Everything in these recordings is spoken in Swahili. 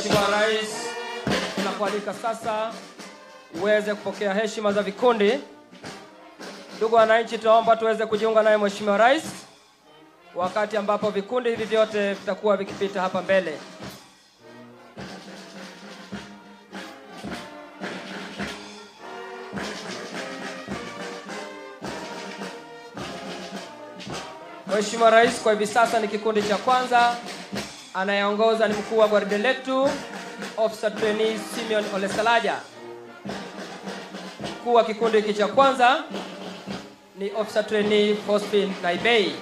Mheshimiwa Rais, tunakualika sasa uweze kupokea heshima za vikundi. Ndugu wananchi, tunaomba tuweze kujiunga naye Mheshimiwa Rais wakati ambapo vikundi hivi vyote vitakuwa vikipita hapa mbele. Mheshimiwa Rais, kwa hivi sasa ni kikundi cha kwanza. Anayeongoza ni mkuu wa gwaride letu, Officer Trainees Simeon Olesalaja. Mkuu wa kikundi hiki cha kwanza ni Officer Trainee Fospin Naibei.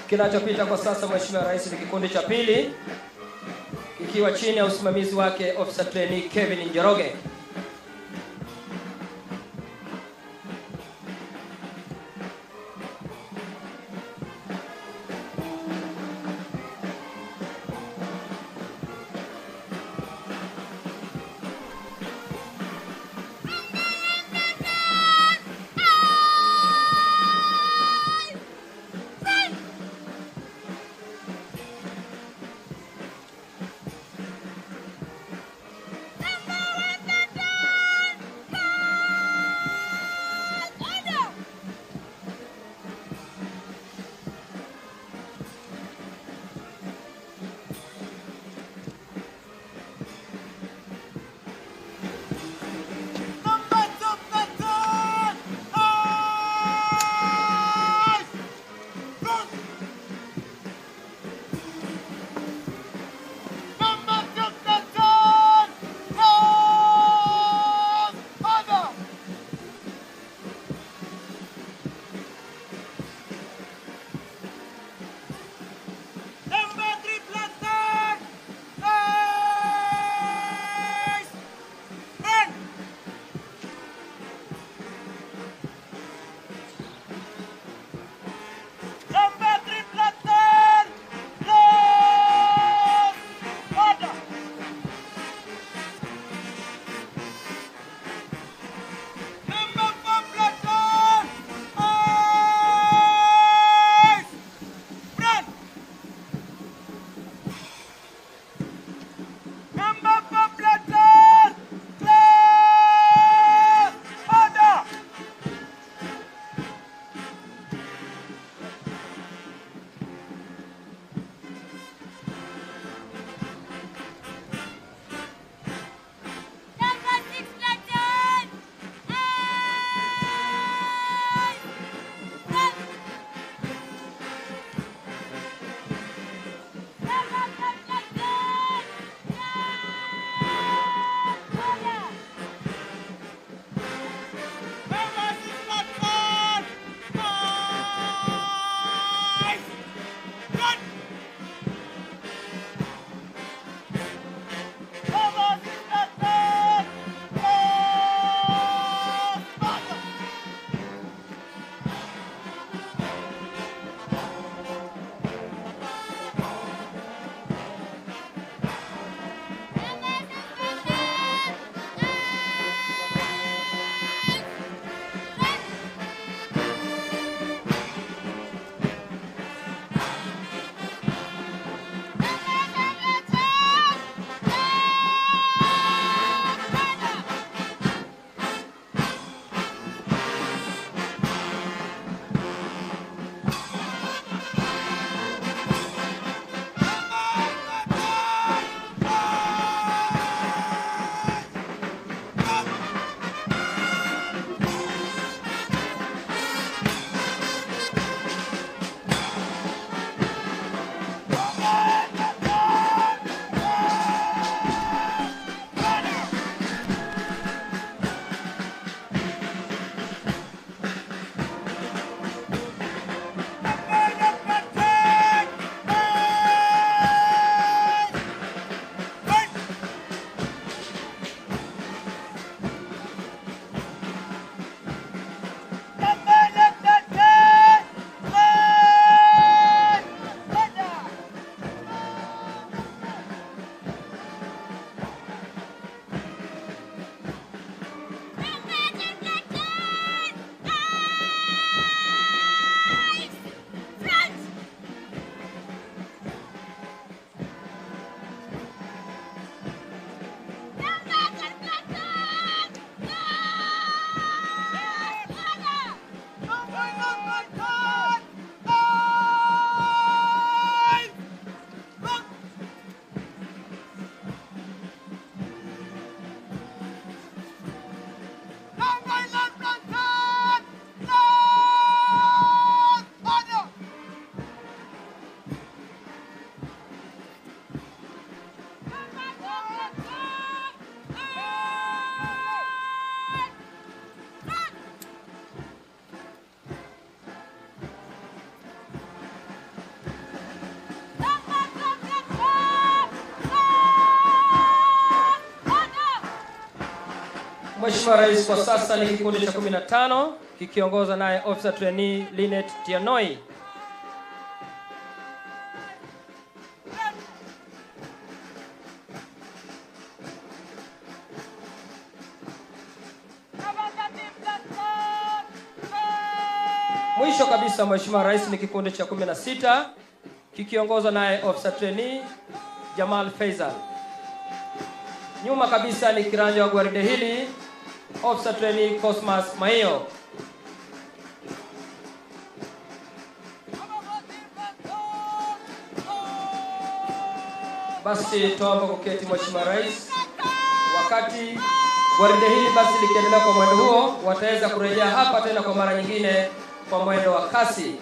Kinachopita kwa sasa Mheshimiwa Rais ni kikundi cha pili kikiwa chini ya usimamizi wake Officer Trainee Kevin Njoroge. Mheshimiwa Rais kwa sasa ni kikundi cha 15 kikiongozwa naye Officer Trainee Linet Tianoi. Mwisho kabisa Mheshimiwa Rais ni kikundi cha 16 kikiongozwa naye Officer Trainee Jamal Faisal. Nyuma kabisa ni kiranja wa gwaride hili Officer Trainee Cosmas Maio. Basi tuombe kuketi Mheshimiwa Rais. Wakati gwaride hili basi likiendelea kwa mwendo huo, wataweza kurejea hapa tena kwa mara nyingine kwa mwendo wa kasi.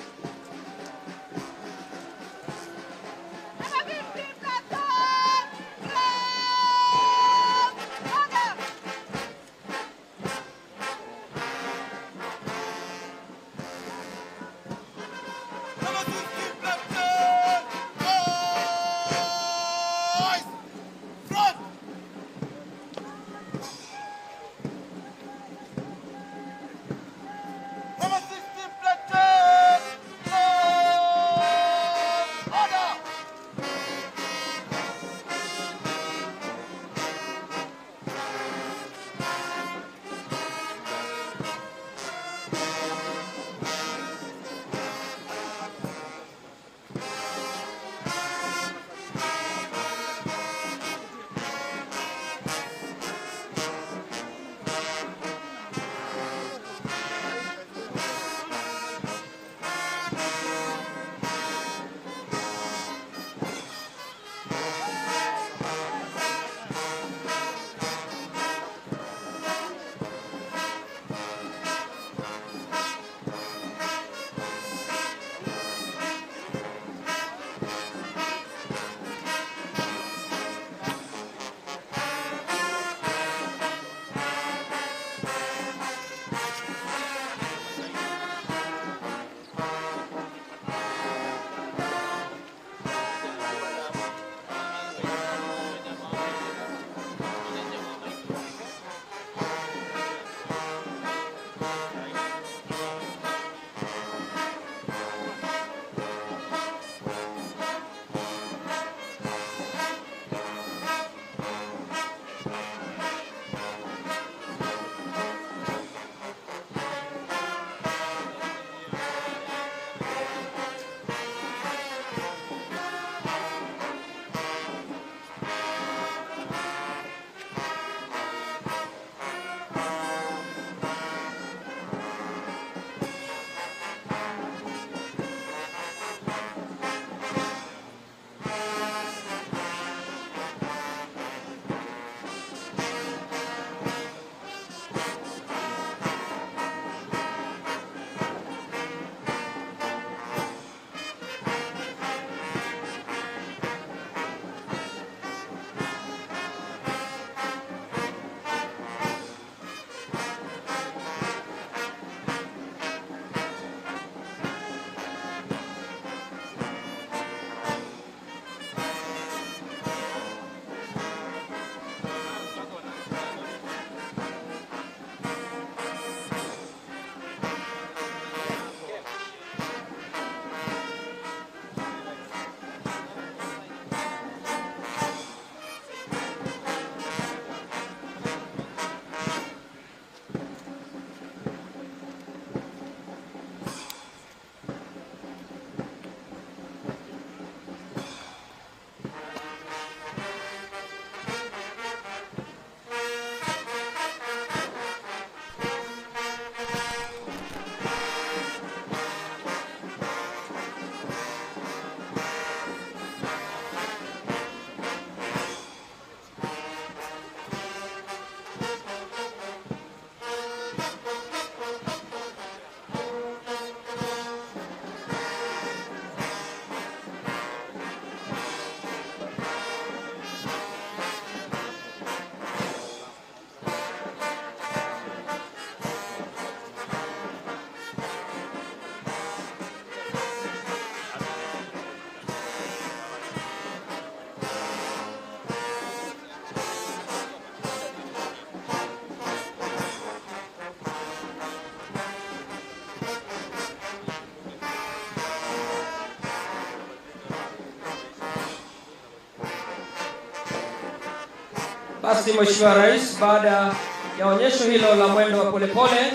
Basi Mheshimiwa Rais, baada ya onyesho hilo la mwendo wa polepole,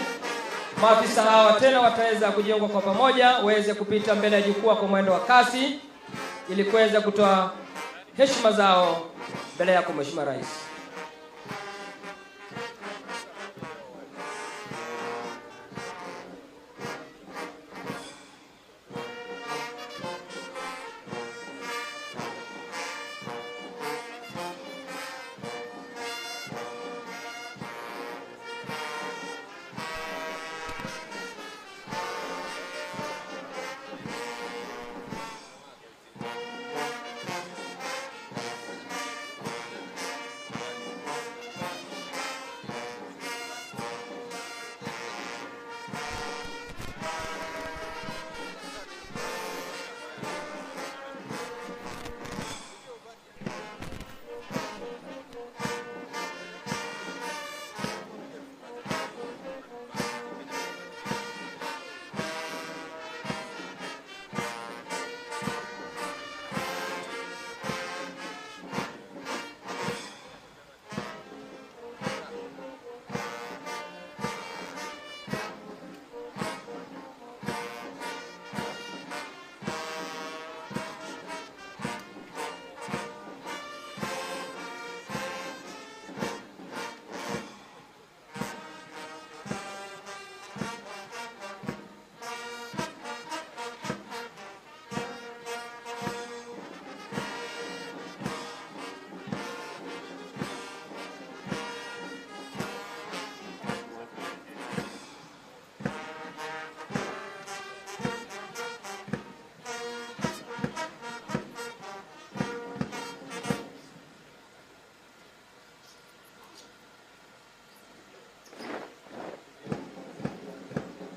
maafisa hawa tena wataweza kujiunga kwa pamoja, waweze kupita mbele ya jukwaa kwa mwendo wa kasi ili kuweza kutoa heshima zao mbele yako Mheshimiwa Rais.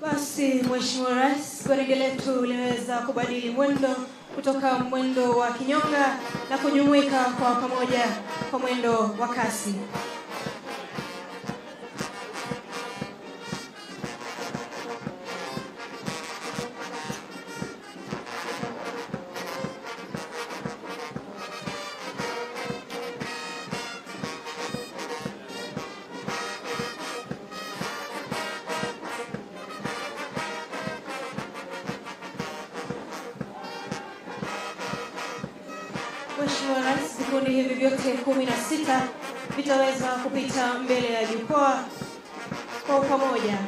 Basi Mheshimiwa Rais, gwaride letu limeweza kubadili mwendo kutoka mwendo wa kinyonga na kujumuika kwa pamoja kwa mwendo wa kasi. Mheshimiwa Rais, vikundi hivi vyote 16 vitaweza kupita mbele ya jukwaa kwa pamoja.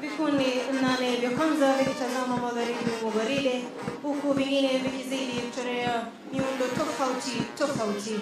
Vikundi 8 vya kwanza vikitazama magharibi mwa gwaride, huku vingine vikizidi kuchorea miundo tofauti.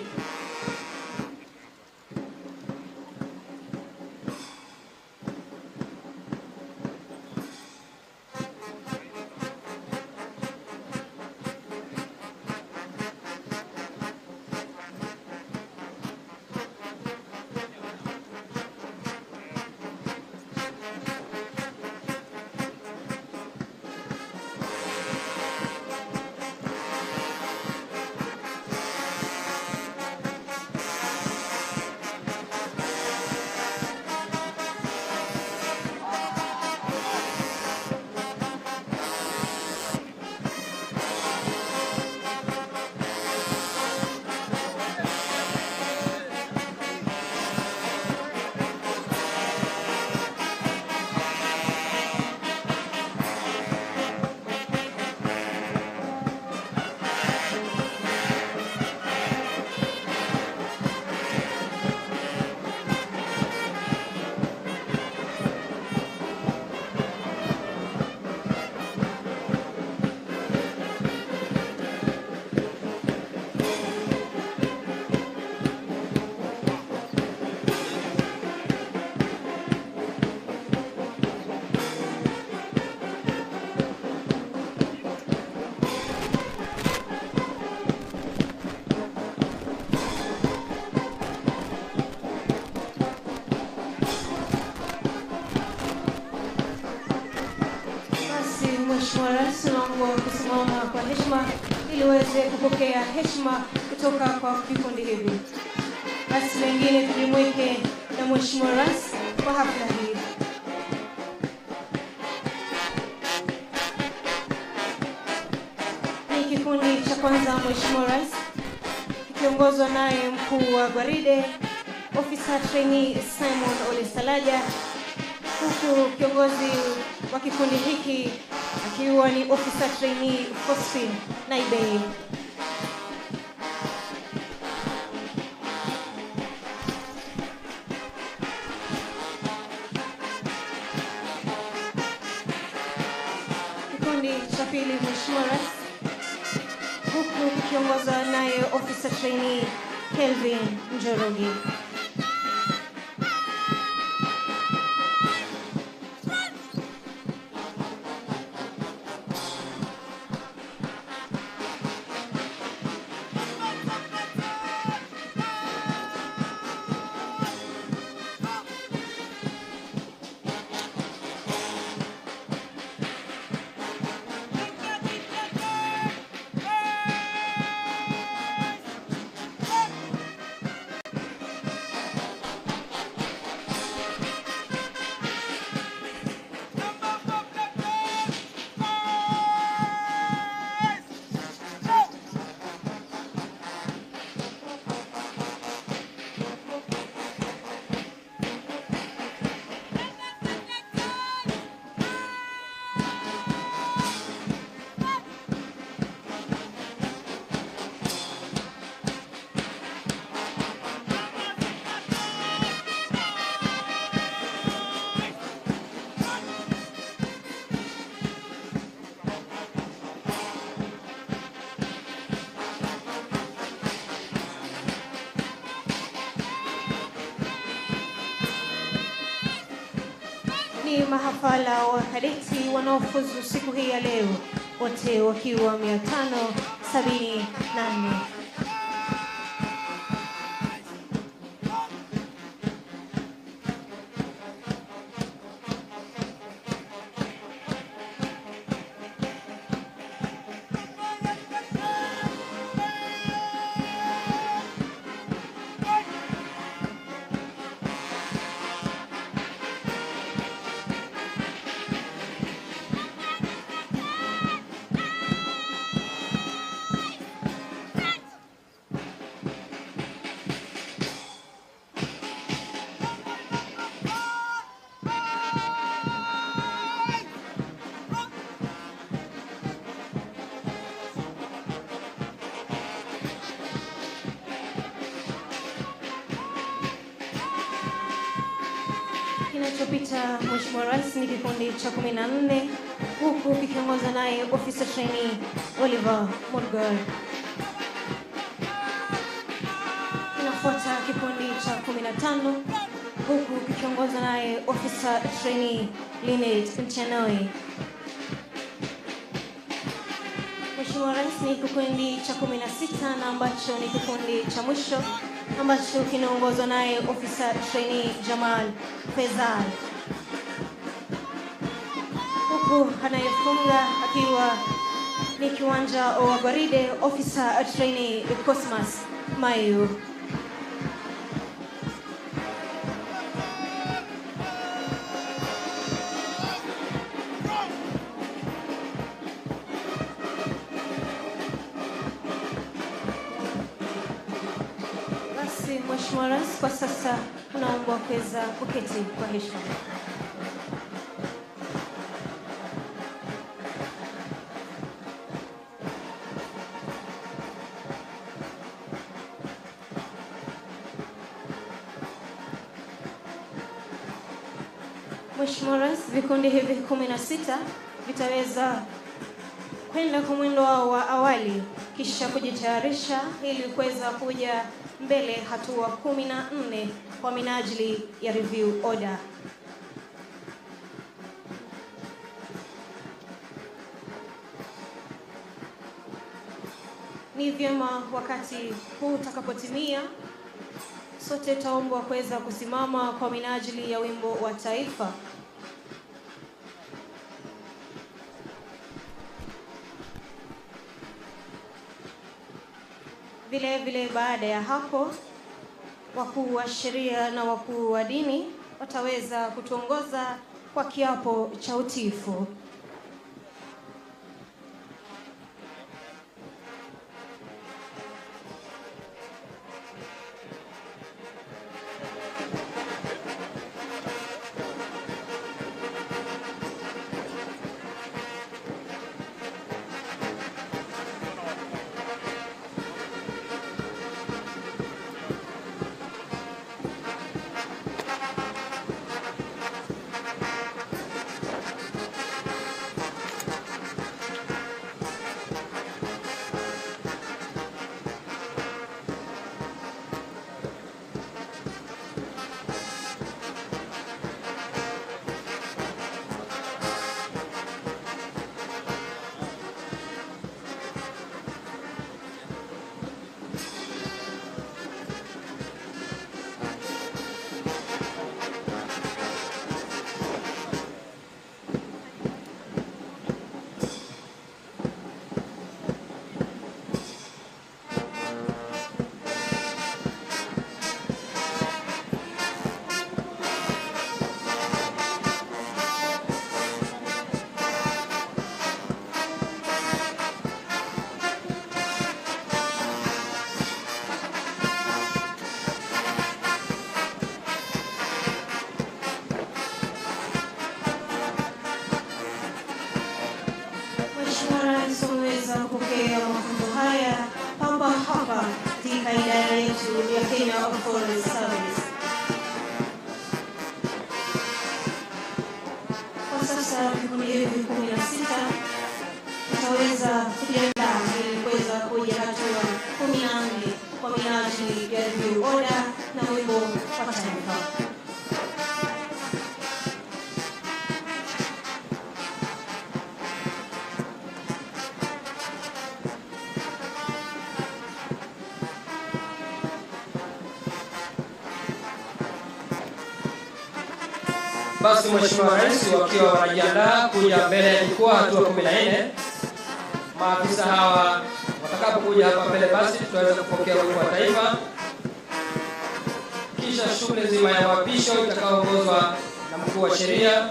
tunaomba kusimama kwa heshima ili uweze kupokea heshima kutoka kwa vikundi hivi. Basi wengine tujumuike na Mheshimiwa Rais kwa hafla hii. Ni kikundi cha kwanza Mheshimiwa Rais kikiongozwa naye mkuu wa gwaride Officer Trainee Simon Olesalaja, huku kiongozi wa kikundi hiki akiwa ni Officer Trainee Faustin Naibei. Kikundi cha pili Mheshimiwa Rais, huku kikiongozwa naye Officer Trainee Kelvin Njoroge. Ni mahafala wa kadeti wanaofuzu siku hii ya leo, wote wakiwa 574. Kinachopita Mheshimiwa Rais ni kikundi cha 14, huku kikiongozwa naye Officer Trainee Oliver Murgar. Kinafuata kikundi cha 15, huku kikiongozwa naye Officer Trainee Linet Nchanoi. Mheshimiwa Rais ni kikundi cha 16 na ambacho ni kikundi cha mwisho ambacho kinaongozwa naye Officer Trainee Jamal Fezal, huku anayefunga akiwa ni kiwanja wa gwaride Officer Trainee Cosmas Mayu. Mheshimiwa Rais, kwa sasa tunaomba kuweza kuketi kwa heshima. Mheshimiwa Rais, vikundi hivi 16 vitaweza kwenda kwa mwendo wao wa awali kisha kujitayarisha ili kuweza kuja mbele hatua 14 kwa minajili ya review order. Ni vyema wakati huu utakapotimia sote taombwa kuweza kusimama kwa minajili ya wimbo wa taifa. Vile vile baada ya hapo, wakuu wa sheria na wakuu wa dini wataweza kutuongoza kwa kiapo cha utiifu. Kupokea mafunzo haya papa hapa katika idara yetu ya Kenya Foreign Service. Kwa sasa vikundi hivi 16 tutaweza kujiandaa ili kuweza kuja hatua 14 kwa minajili ya review order na wimbo wa taifa. Basi Mheshimiwa Rais wakiwa wanajiandaa kuja mbele ya jukwaa hatua 14, maafisa hawa watakapokuja hapa mbele basi tutaweza kupokea wimbo wa taifa, kisha shughuli nzima ya mapisho itakayoongozwa na mkuu wa sheria.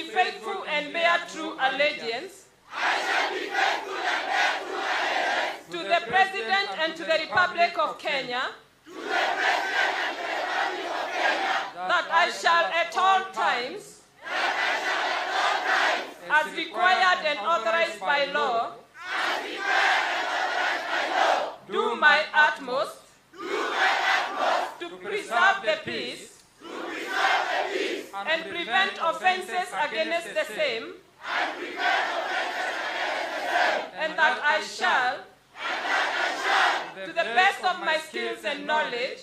be faithful and bear true allegiance to the President and to the Republic of Kenya, that I shall at all times, as required and authorized by law, do my utmost to preserve the peace and prevent offenses against the same, and that I shall, to the best of my skills and knowledge,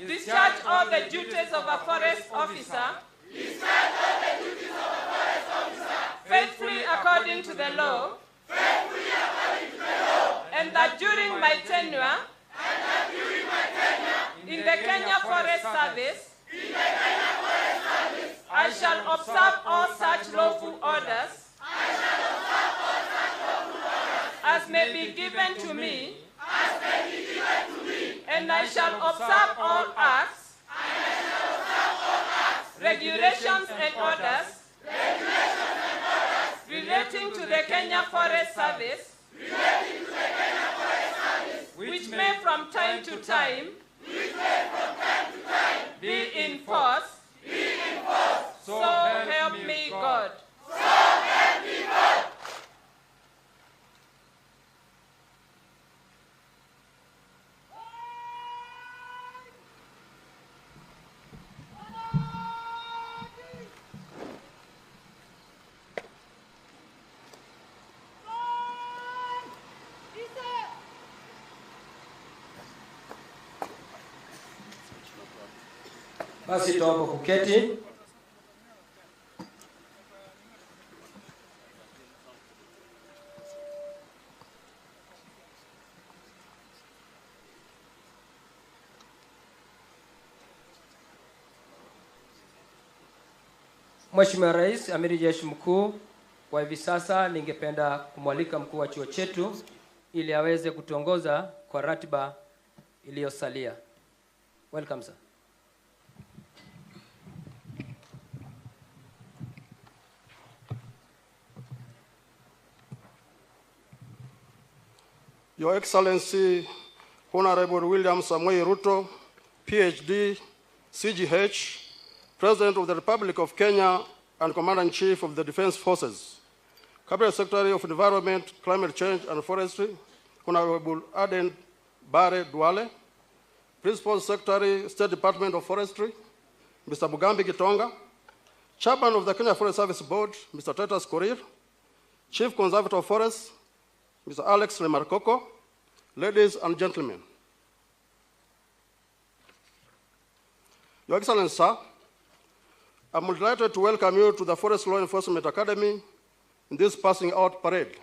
discharge all the duties of a forest officer faithfully according to the law, and that during my tenure in the Kenya Forest Service, I shall observe all such lawful orders as may be given to me, and I shall observe all acts, regulations and orders relating to the Kenya Forest Service, which may from time to time be in force, so help me God. Basi tuombe kuketi. Mheshimiwa Rais, Amiri Jeshi Mkuu, kwa hivi sasa ningependa kumwalika mkuu wa chuo chetu ili aweze kutuongoza kwa ratiba iliyosalia. Welcome, sir. Your Excellency, Honorable William Samoei Ruto, PhD, CGH, President of the Republic of Kenya and Commander-in-Chief of the Defense Forces, Cabinet Secretary of Environment, Climate Change and Forestry, Honorable Aden Bare Duale, Principal Secretary, State Department of Forestry, Mr. Mugambi Gitonga, Chairman of the Kenya Forest Service Board, Mr. Titus Korir, Chief Conservator of Forests, Mr. Alex Remarkoko, ladies and gentlemen. Your Excellency, sir, I'm delighted to welcome you to the Forest Law Enforcement Academy in this passing out parade.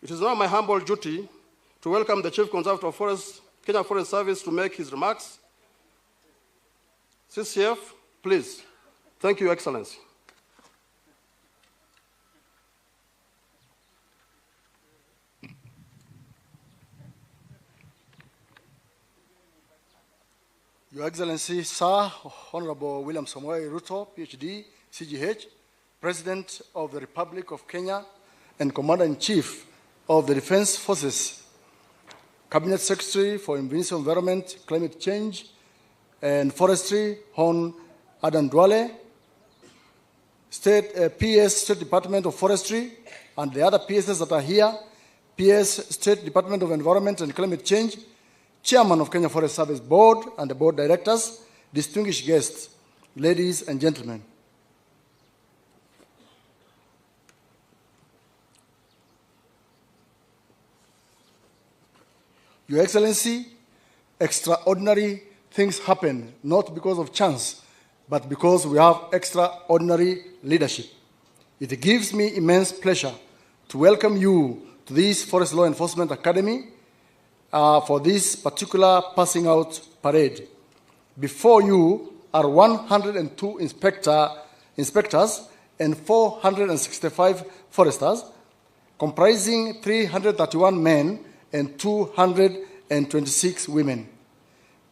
It is now my humble duty to welcome the Chief Conservator of Forests, Kenya Forest Service, to make his remarks. CCF, please. Thank you, Excellency. Your Excellency, Sir, Honorable William Samoei Ruto, PhD, CGH, President of the Republic of Kenya and Commander-in-Chief of the Defense Forces, Cabinet Secretary for Environment, Climate Change and Forestry, Hon. Adan Duale, PS State Department of Forestry, and the other PSs that are here, PS State Department of Environment and Climate Change, Chairman of Kenya Forest Service Board and the Board Directors, distinguished guests, ladies and gentlemen. Your Excellency, extraordinary things happen, not because of chance, but because we have extraordinary leadership. It gives me immense pleasure to welcome you to this Forest Law Enforcement Academy for this particular passing out parade. Before you are 102 inspectors and 465 foresters, comprising 331 men and 226 women.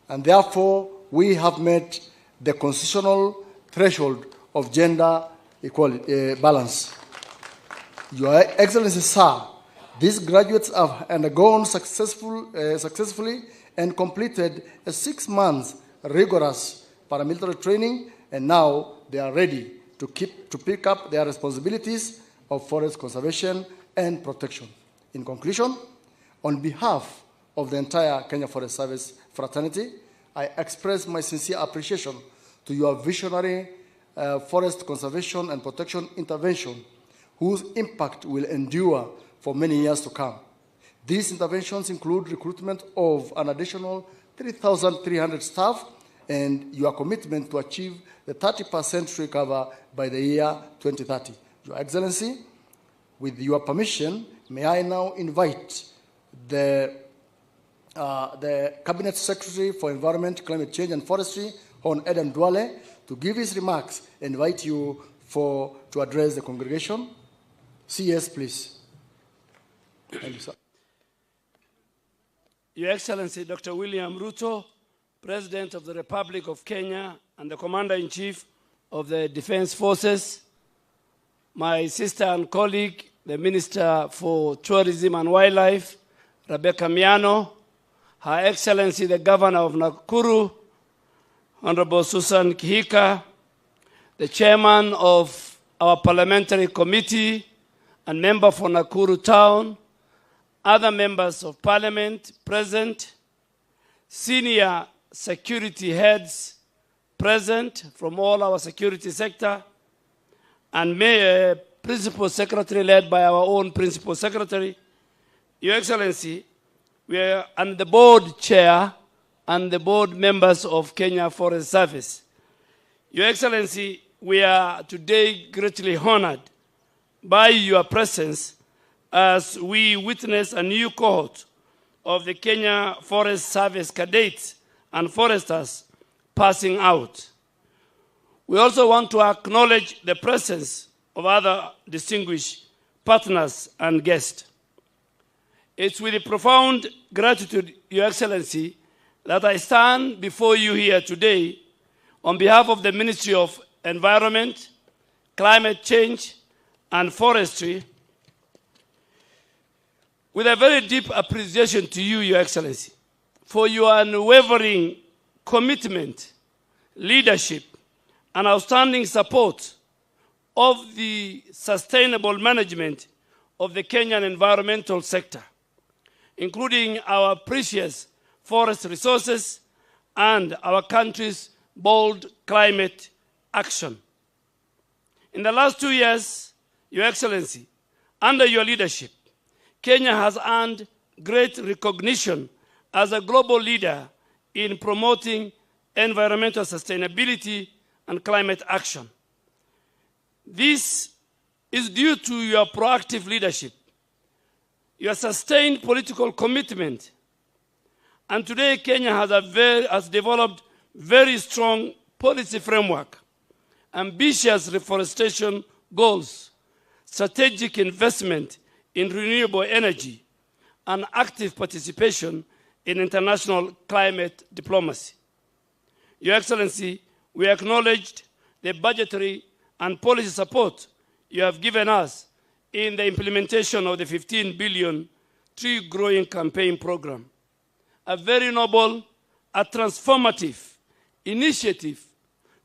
And therefore, we have met the constitutional threshold of gender equality, balance. Your Excellency, sir, these graduates have undergone successfully and completed a 6-month rigorous paramilitary training, and now they are ready to pick up their responsibilities of forest conservation and protection. In conclusion, on behalf of the entire Kenya Forest Service fraternity, I express my sincere appreciation to your visionary forest conservation and protection intervention, whose impact will endure for many years to come. These interventions include recruitment of an additional 3,300 staff and your commitment to achieve the 30% tree cover by the year 2030. Your Excellency, with your permission, may I now invite the Cabinet Secretary for Environment, Climate Change and Forestry, Hon. Eden Duale, to give his remarks and invite you to address the congregation. CS, please. Thank you, sir. Your Excellency, Dr. William Ruto, President of the Republic of Kenya and the Commander-in-Chief of the Defense Forces, my sister and colleague, the Minister for Tourism and Wildlife, Rebecca Miano, Her Excellency, the Governor of Nakuru, Honorable Susan Kihika, the Chairman of our Parliamentary Committee and member for Nakuru Town, other members of Parliament present, senior security heads present from all our security sector, and Principal Secretary led by our own Principal Secretary. Your Excellency, and the board chair and the board members of Kenya Forest Service. Your Excellency, we are today greatly honored by your presence as we witness a new cohort of the Kenya Forest Service cadets and foresters passing out. We also want to acknowledge the presence of other distinguished partners and guests. It's with profound gratitude, Your Excellency, that I stand before you here today on behalf of the Ministry of Environment, Climate Change, and Forestry, with a very deep appreciation to you, Your Excellency, for your unwavering commitment, leadership, and outstanding support of the sustainable management of the Kenyan environmental sector, including our precious forest resources and our country's bold climate action. In the last 2 years, Your Excellency, under your leadership, Kenya has earned great recognition as a global leader in promoting environmental sustainability and climate action. This is due to your proactive leadership, your sustained political commitment, and today Kenya has developed very strong policy framework, ambitious reforestation goals, strategic investment in renewable energy, and active participation in international climate diplomacy. Your Excellency, we acknowledged the budgetary and policy support you have given us in the implementation of the 15 billion tree growing campaign program. A very noble, a transformative initiative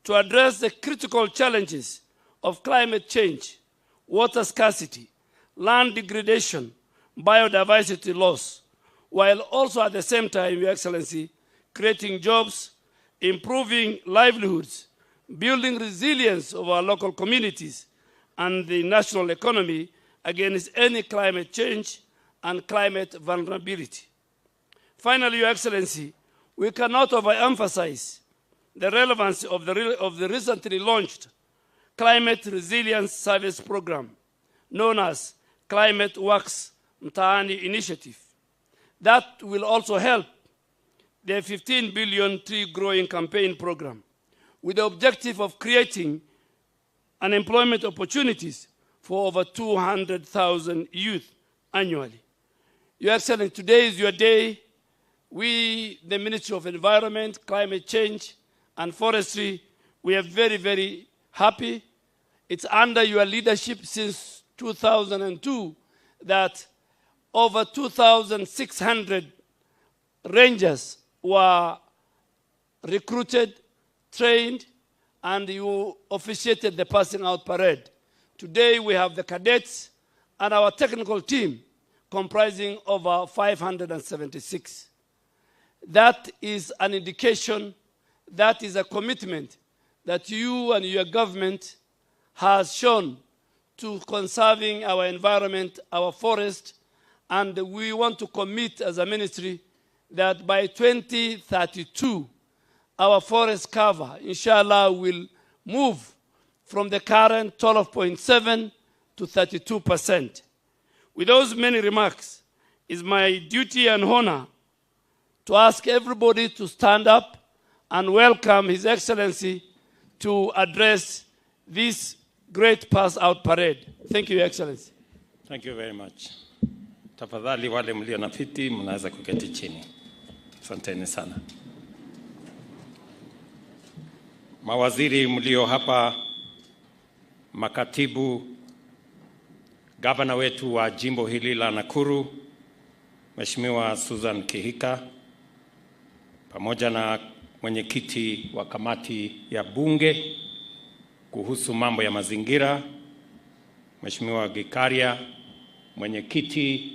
to address the critical challenges of climate change, water scarcity, land degradation, biodiversity loss, while also at the same time, Your Excellency, creating jobs, improving livelihoods, building resilience of our local communities and the national economy against any climate change and climate vulnerability. Finally, Your Excellency, we cannot overemphasize the relevance of the recently launched Climate Resilience Service Program, known as Climate Works Mtaani Initiative. That will also help the 15 billion tree growing campaign program with the objective of creating unemployment opportunities for over 200,000 youth annually. Your Excellency, today is your day. We, the Ministry of Environment, Climate Change, and Forestry, We are very, very happy. It's under your leadership since 2002 that over 2,600 Rangers were recruited, trained, and you officiated the passing out parade. Today we have the cadets and our technical team comprising over 576. That is an indication, that is a commitment that you and your government has shown to conserving our environment, our forest, and we want to commit as a ministry that by 2032, our forest cover, inshallah, will move from the current 12.7 to 32%. With those many remarks, it's my duty and honor to ask everybody to stand up and welcome His Excellency to address this great pass-out parade. Thank you, Your Excellency. Thank you very much. Tafadhali wale mlio na viti mnaweza kuketi chini. Asanteni sana. Mawaziri mlio hapa, makatibu, gavana wetu wa jimbo hili la Nakuru, Mheshimiwa Susan Kihika, pamoja na mwenyekiti wa kamati ya bunge kuhusu mambo ya mazingira, Mheshimiwa Gikaria, mwenyekiti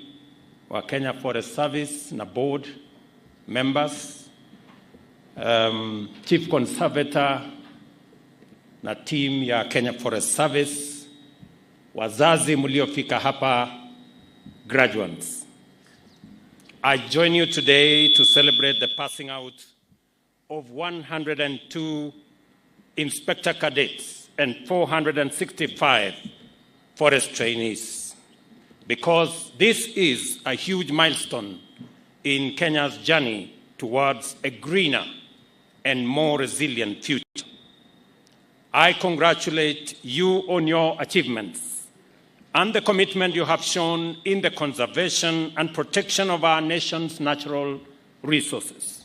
wa Kenya Forest Service na board members, chief conservator na team ya Kenya Forest Service, wazazi mliofika hapa, graduates. I join you today to celebrate the passing out of 102 inspector cadets and 465 forest trainees, because this is a huge milestone in Kenya's journey towards a greener and more resilient future. I congratulate you on your achievements and the commitment you have shown in the conservation and protection of our nation's natural resources.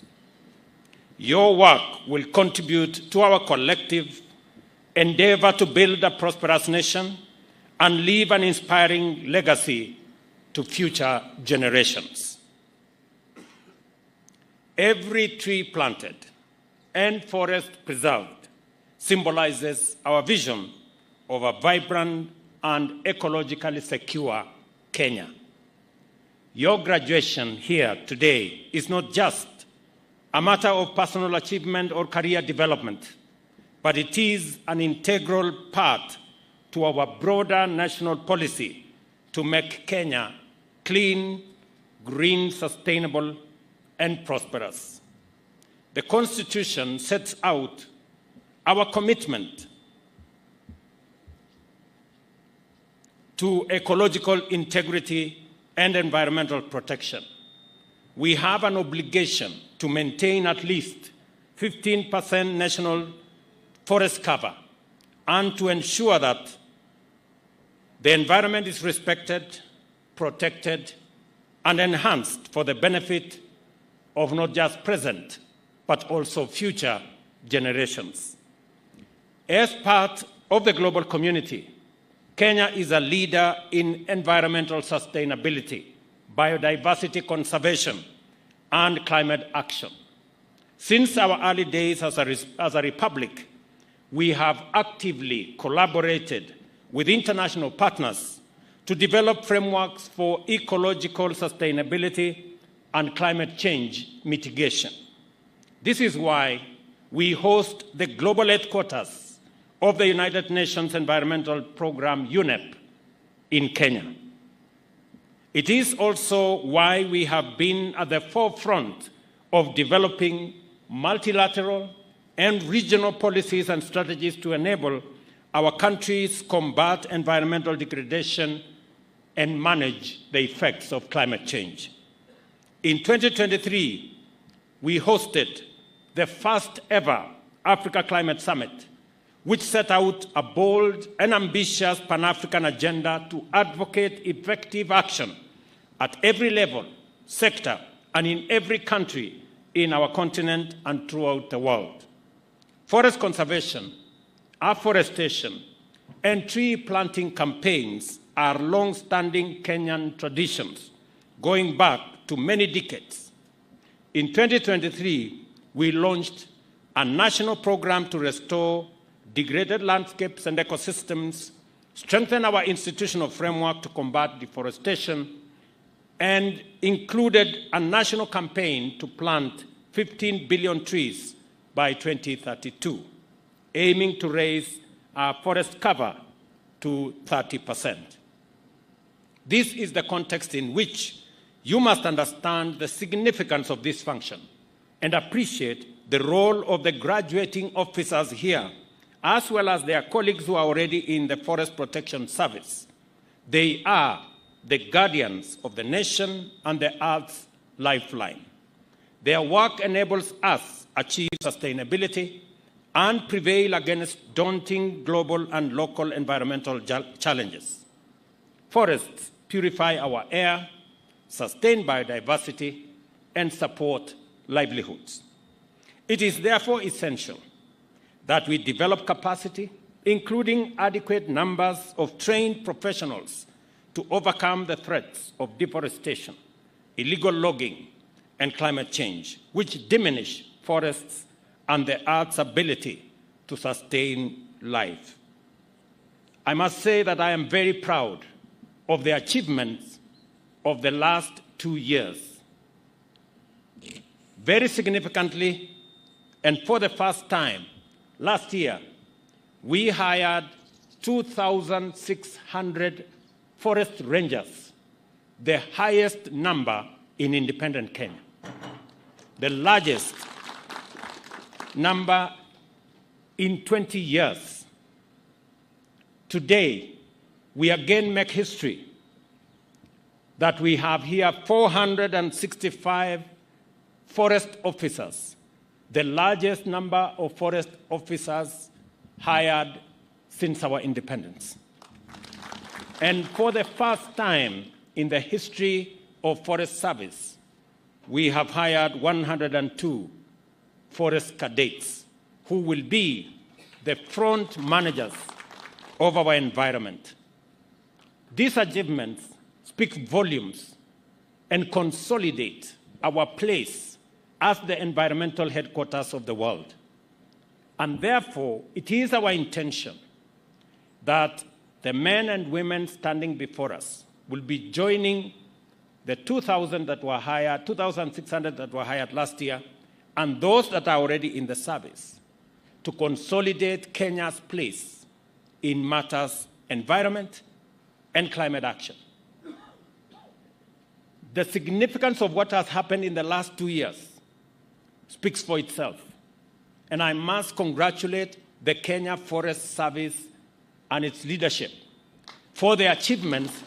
Your work will contribute to our collective endeavor to build a prosperous nation and leave an inspiring legacy to future generations. Every tree planted and forest preserved symbolizes our vision of a vibrant and ecologically secure Kenya. Your graduation here today is not just a matter of personal achievement or career development, but it is an integral part to our broader national policy to make Kenya clean, green, sustainable, and prosperous. The Constitution sets out our commitment to ecological integrity and environmental protection. We have an obligation to maintain at least 15% national forest cover and to ensure that the environment is respected, protected, and enhanced for the benefit of not just present, but also future generations. As part of the global community, Kenya is a leader in environmental sustainability, biodiversity conservation, and climate action. Since our early days as a republic, we have actively collaborated with international partners to develop frameworks for ecological sustainability and climate change mitigation. This is why we host the global headquarters of the United Nations Environmental Programme, UNEP, in Kenya. It is also why we have been at the forefront of developing multilateral and regional policies and strategies to enable our countries combat environmental degradation and manage the effects of climate change. In 2023, we hosted the first ever Africa Climate Summit, which set out a bold and ambitious Pan-African agenda to advocate effective action at every level, sector, and in every country in our continent and throughout the world. Forest conservation, afforestation, and tree planting campaigns are long-standing Kenyan traditions going back to many decades. In 2023, we launched a national program to restore degraded landscapes and ecosystems, strengthen our institutional framework to combat deforestation, and included a national campaign to plant 15 billion trees by 2032, aiming to raise our forest cover to 30%. This is the context in which you must understand the significance of this function and appreciate the role of the graduating officers here, as well as their colleagues who are already in the Forest Protection Service. They are the guardians of the nation and the Earth's lifeline. Their work enables us achieve sustainability and prevail against daunting global and local environmental challenges. Forests purify our air, sustain biodiversity, and support livelihoods. It is therefore essential that we develop capacity, including adequate numbers of trained professionals to overcome the threats of deforestation, illegal logging, and climate change, which diminish forests and the Earth's ability to sustain life. I must say that I am very proud of the achievements of the last 2 years. Very significantly, and for the first time, last year, we hired 2,600 forest rangers, the highest number in independent Kenya, the largest number in 20 years. Today, we again make history that we have here 465 forest officers, the largest number of forest officers hired since our independence. And for the first time in the history of Forest Service, we have hired 102 forest cadets who will be the front managers of our environment. These achievements speak volumes and consolidate our place as the environmental headquarters of the world. And therefore, it is our intention that the men and women standing before us will be joining the 2,000 that were hired, 2,600 that were hired last year, and those that are already in the service to consolidate Kenya's place in matters environment and climate action. The significance of what has happened in the last 2 years speaks for itself. And I must congratulate the Kenya Forest Service and its leadership for the achievements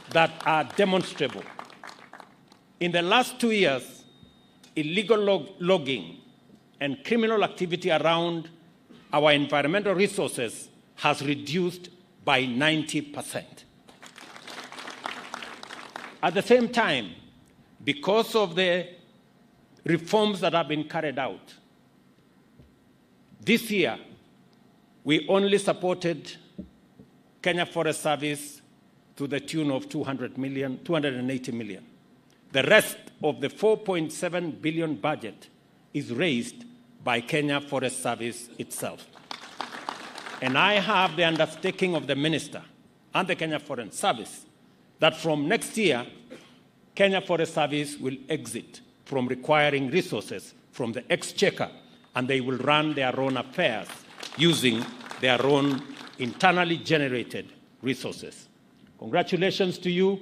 that are demonstrable. In the last 2 years, illegal logging and criminal activity around our environmental resources has reduced by 90%. At the same time, because of the reforms that have been carried out, this year, we only supported Kenya Forest Service to the tune of 280 million. The rest of the 4.7 billion budget is raised by Kenya Forest Service itself. And I have the undertaking of the minister and the Kenya Forest Service that from next year, Kenya Forest Service will exit from requiring resources from the exchequer, and they will run their own affairs using their own internally generated resources. Congratulations to you,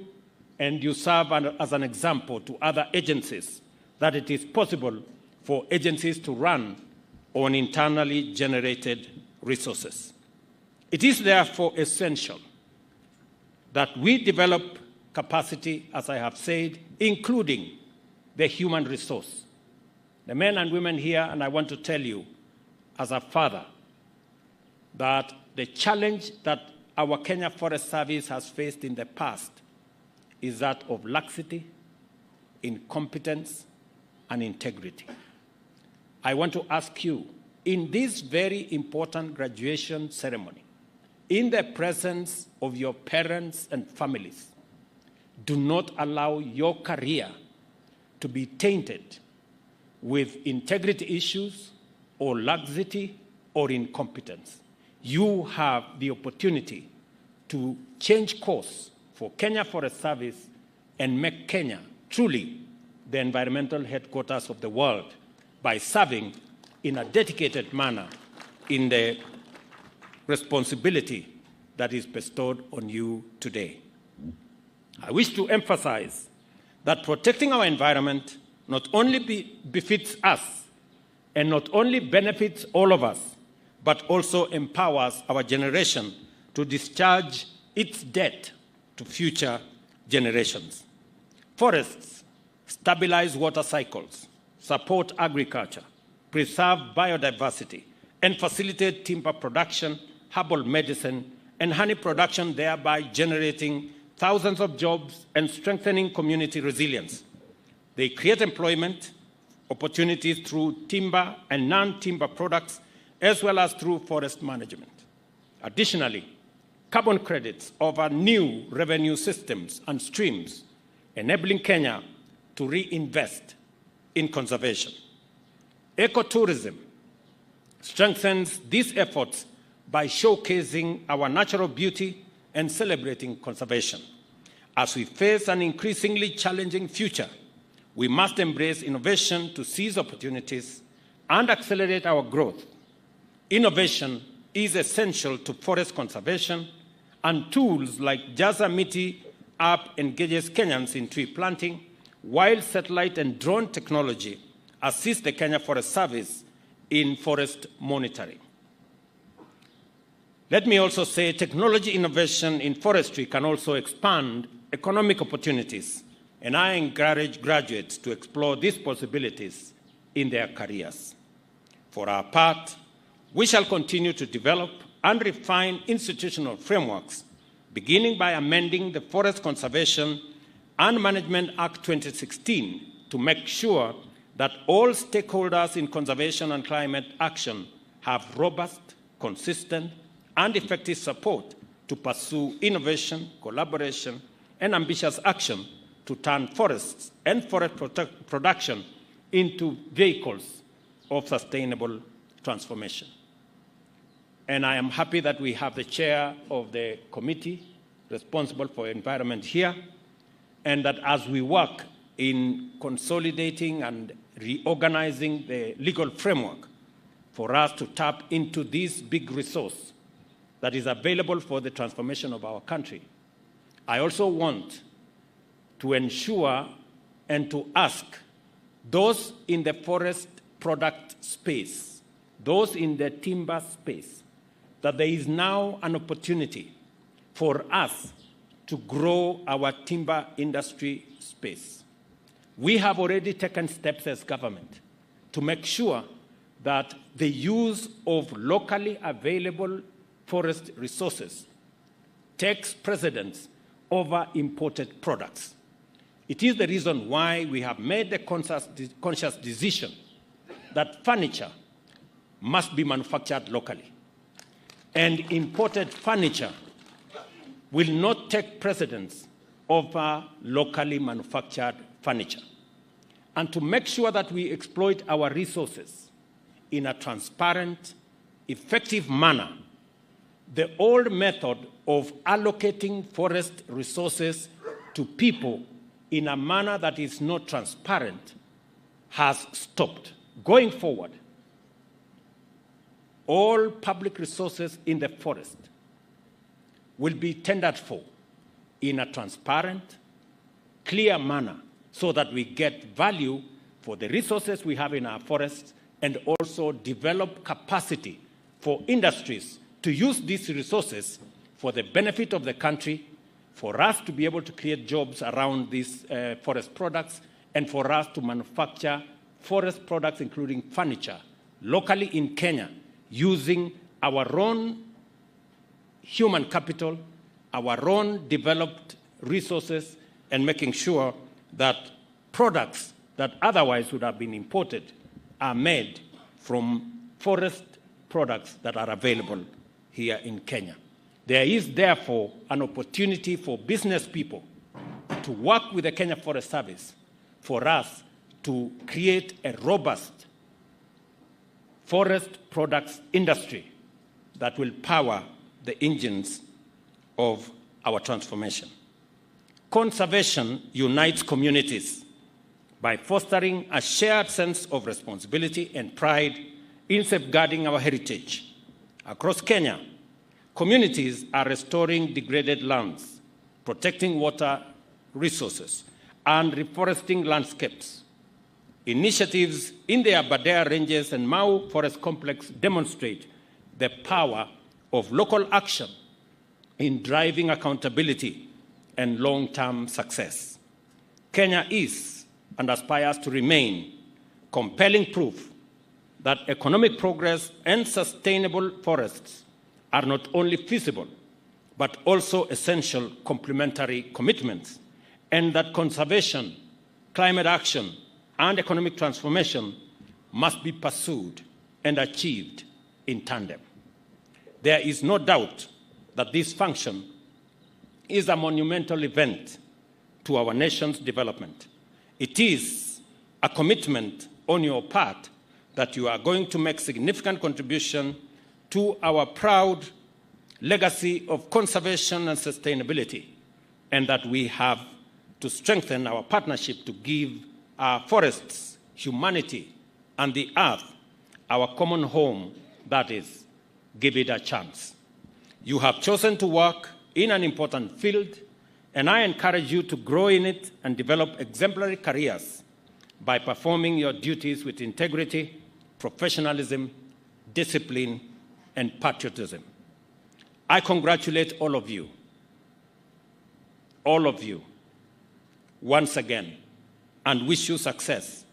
and you serve as an example to other agencies that it is possible for agencies to run on internally generated resources. It is therefore essential that we develop capacity, as I have said, including the human resource. The men and women here, and I want to tell you as a father, that the challenge that our Kenya Forest Service has faced in the past is that of laxity, incompetence, and integrity. I want to ask you in this very important graduation ceremony, in the presence of your parents and families, do not allow your career to be tainted with integrity issues or laxity or incompetence. You have the opportunity to change course for Kenya Forest Service and make Kenya truly the environmental headquarters of the world by serving in a dedicated manner in the responsibility that is bestowed on you today. I wish to emphasize that protecting our environment not only befits us and not only benefits all of us, but also empowers our generation to discharge its debt to future generations. Forests stabilize water cycles, support agriculture, preserve biodiversity, and facilitate timber production, herbal medicine, and honey production, thereby generating thousands of jobs and strengthening community resilience. They create employment opportunities through timber and non-timber products, as well as through forest management. Additionally, carbon credits offer new revenue systems and streams, enabling Kenya to reinvest in conservation. Ecotourism strengthens these efforts by showcasing our natural beauty and celebrating conservation. As we face an increasingly challenging future, we must embrace innovation to seize opportunities and accelerate our growth. Innovation is essential to forest conservation, and tools like Jaza Miti app engages Kenyans in tree planting, while satellite and drone technology assist the Kenya Forest Service in forest monitoring. Let me also say technology innovation in forestry can also expand economic opportunities, and I encourage graduates to explore these possibilities in their careers. For our part, we shall continue to develop and refine institutional frameworks, beginning by amending the Forest Conservation and Management Act 2016 to make sure that all stakeholders in conservation and climate action have robust, consistent, and effective support to pursue innovation, collaboration, and ambitious action to turn forests and forest production into vehicles of sustainable transformation. And I am happy that we have the chair of the committee responsible for environment here, and that as we work in consolidating and reorganizing the legal framework for us to tap into this big resource that is available for the transformation of our country, I also want to ensure and to ask those in the forest product space, those in the timber space, that there is now an opportunity for us to grow our timber industry space. We have already taken steps as government to make sure that the use of locally available forest resources takes precedence over imported products. It is the reason why we have made the conscious decision that furniture must be manufactured locally, and imported furniture will not take precedence over locally manufactured furniture. And to make sure that we exploit our resources in a transparent, effective manner, the old method of allocating forest resources to people in a manner that is not transparent has stopped. Going forward, all public resources in the forest will be tendered for in a transparent, clear manner so that we get value for the resources we have in our forests and also develop capacity for industries to use these resources for the benefit of the country, for us to be able to create jobs around these forest products, and for us to manufacture forest products, including furniture, locally in Kenya, using our own human capital, our own developed resources, and making sure that products that otherwise would have been imported are made from forest products that are available here in Kenya. There is therefore an opportunity for business people to work with the Kenya Forest Service for us to create a robust forest products industry that will power the engines of our transformation. Conservation unites communities by fostering a shared sense of responsibility and pride in safeguarding our heritage. Across Kenya, communities are restoring degraded lands, protecting water resources, and reforesting landscapes. Initiatives in the Aberdare Ranges and Mau Forest Complex demonstrate the power of local action in driving accountability and long-term success. Kenya is and aspires to remain compelling proof that economic progress and sustainable forests are not only feasible, but also essential complementary commitments, and that conservation, climate action, and economic transformation must be pursued and achieved in tandem. There is no doubt that this function is a monumental event to our nation's development. It is a commitment on your part that you are going to make significant contribution to our proud legacy of conservation and sustainability, and that we have to strengthen our partnership to give our forests, humanity, and the earth our common home, that is, give it a chance. You have chosen to work in an important field, and I encourage you to grow in it and develop exemplary careers by performing your duties with integrity, professionalism, discipline, and patriotism. I congratulate all of you, once again, and wish you success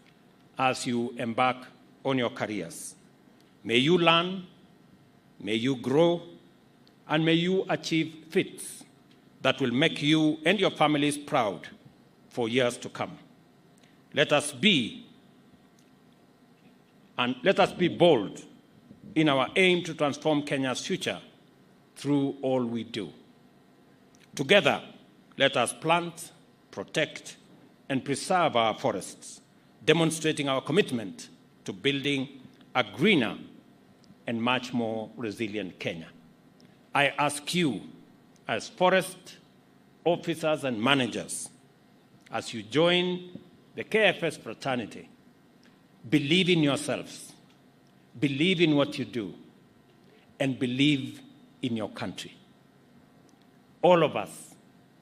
as you embark on your careers. May you learn, may you grow, and may you achieve feats that will make you and your families proud for years to come. Let us be bold in our aim to transform Kenya's future through all we do. Together, let us plant, protect, and preserve our forests, demonstrating our commitment to building a greener and much more resilient Kenya. I ask you, as forest officers and managers, as you join the KFS fraternity, believe in yourselves, believe in what you do, and believe in your country. All of us,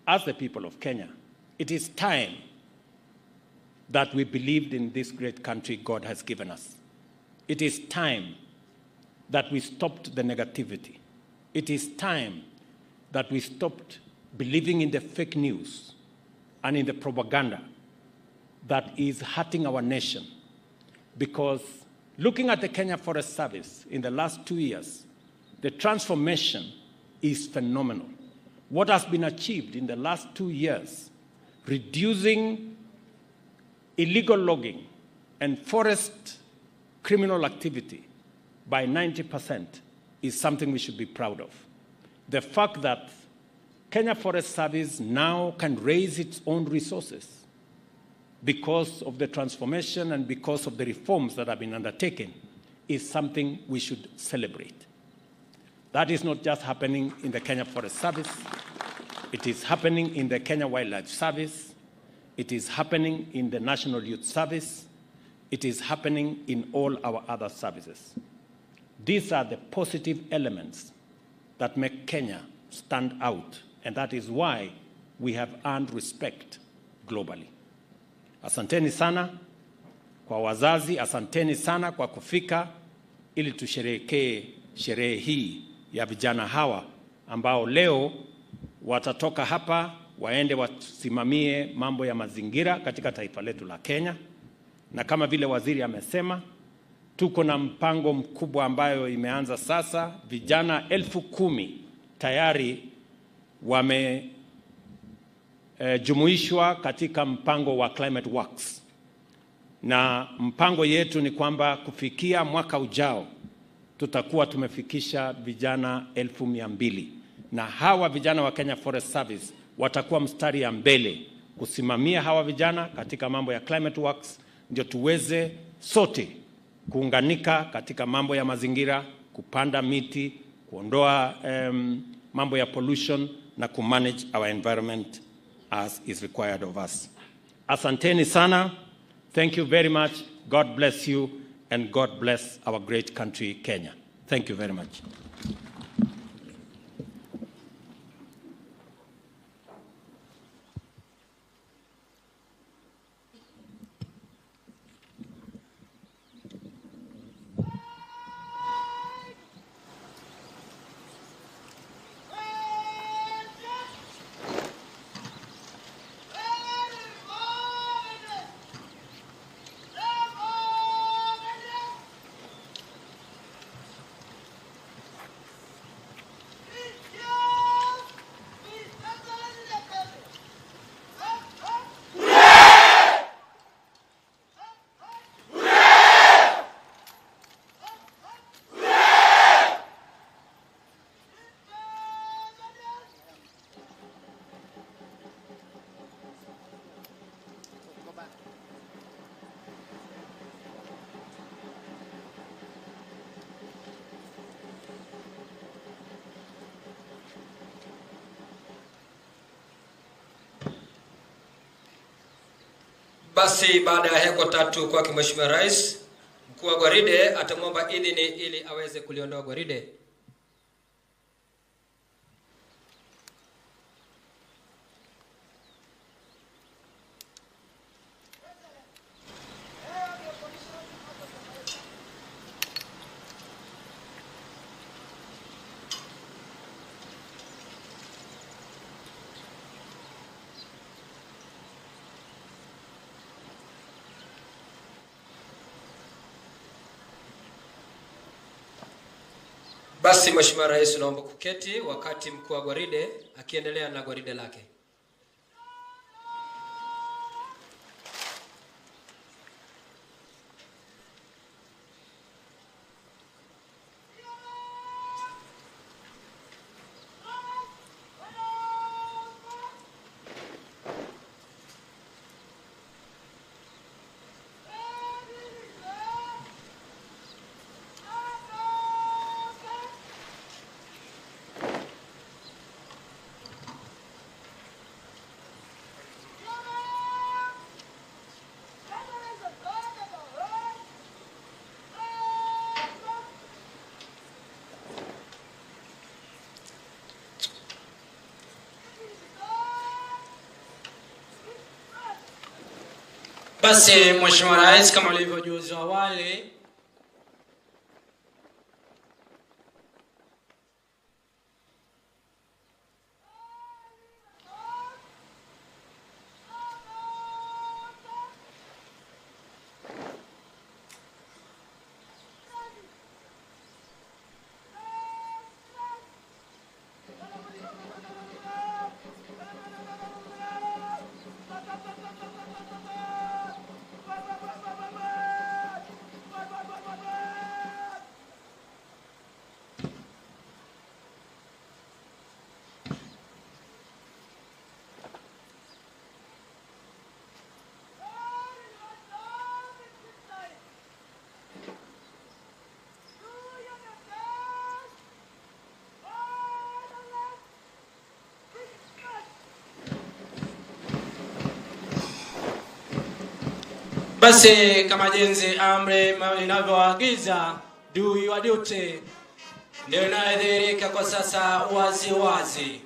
as the people of Kenya, it is time that we believed in this great country God has given us. It is time that we stopped the negativity. It is time that we stopped believing in the fake news and in the propaganda that is hurting our nation. Because looking at the Kenya Forest Service in the last 2 years, the transformation is phenomenal. What has been achieved in the last 2 years, reducing illegal logging and forest criminal activity by 90%, is something we should be proud of. The fact that Kenya Forest Service now can raise its own resources because of the transformation and because of the reforms that have been undertaken is something we should celebrate. That is not just happening in the Kenya Forest Service. It is happening in the Kenya Wildlife Service. It is happening in the National Youth Service. It is happening in all our other services. These are the positive elements that make Kenya stand out, and that is why we have earned respect globally. Asanteni sana kwa wazazi, asanteni sana kwa kufika ili tusherehekee sherehe hii ya vijana hawa ambao leo watatoka hapa waende wasimamie mambo ya mazingira katika taifa letu la Kenya. Na kama vile waziri amesema, tuko na mpango mkubwa ambayo imeanza sasa. Vijana 10,000 tayari wamejumuishwa katika mpango wa Climate Works. Na mpango yetu ni kwamba kufikia mwaka ujao tutakuwa tumefikisha vijana 200,000, na hawa vijana wa Kenya Forest Service watakuwa mstari ya mbele kusimamia hawa vijana katika mambo ya climate works, ndio tuweze sote kuunganika katika mambo ya mazingira, kupanda miti, kuondoa mambo ya pollution na kumanage our environment as is required of us. Asanteni sana. Thank you very much. God bless you and God bless our great country, Kenya. Thank you very much. Basi baada ya heko tatu kwa Mheshimiwa Rais, mkuu wa gwaride atamwomba idhini ili aweze kuliondoa gwaride. Basi Mheshimiwa Rais, naomba kuketi wakati mkuu wa gwaride akiendelea na gwaride lake. Basi Mheshimiwa Rais, kama ulivyojuzwa awali, kama jinsi amri inavyoagiza, do your duty, ndio inadhihirika kwa sasa wazi wazi.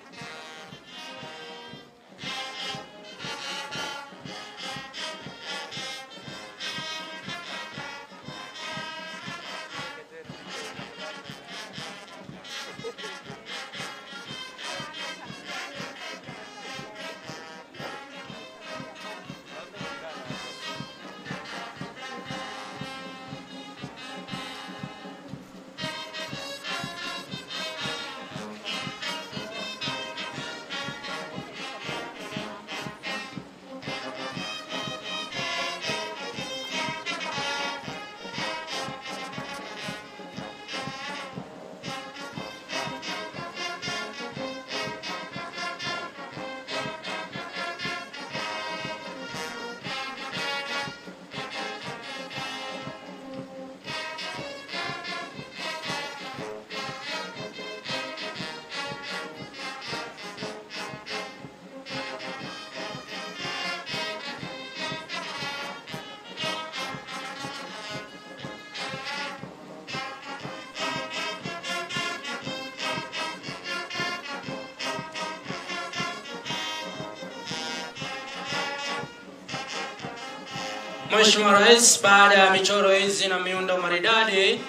Mheshimiwa Rais, baada ya michoro hizi na miundo maridadi,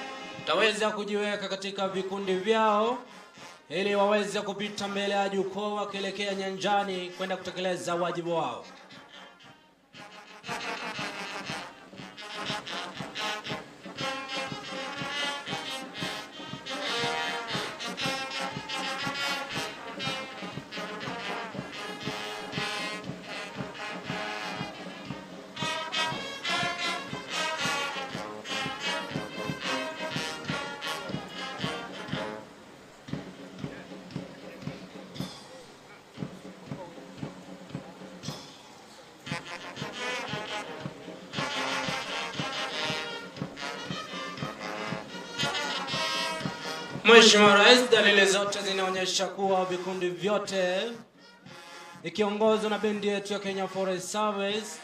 taweza kujiweka katika vikundi vyao ili waweze kupita mbele ya jukwaa wakielekea nyanjani kwenda kutekeleza wajibu wao. Mheshimiwa Rais, dalili zote zinaonyesha kuwa vikundi vyote ikiongozwa na bendi yetu ya Kenya Forest Service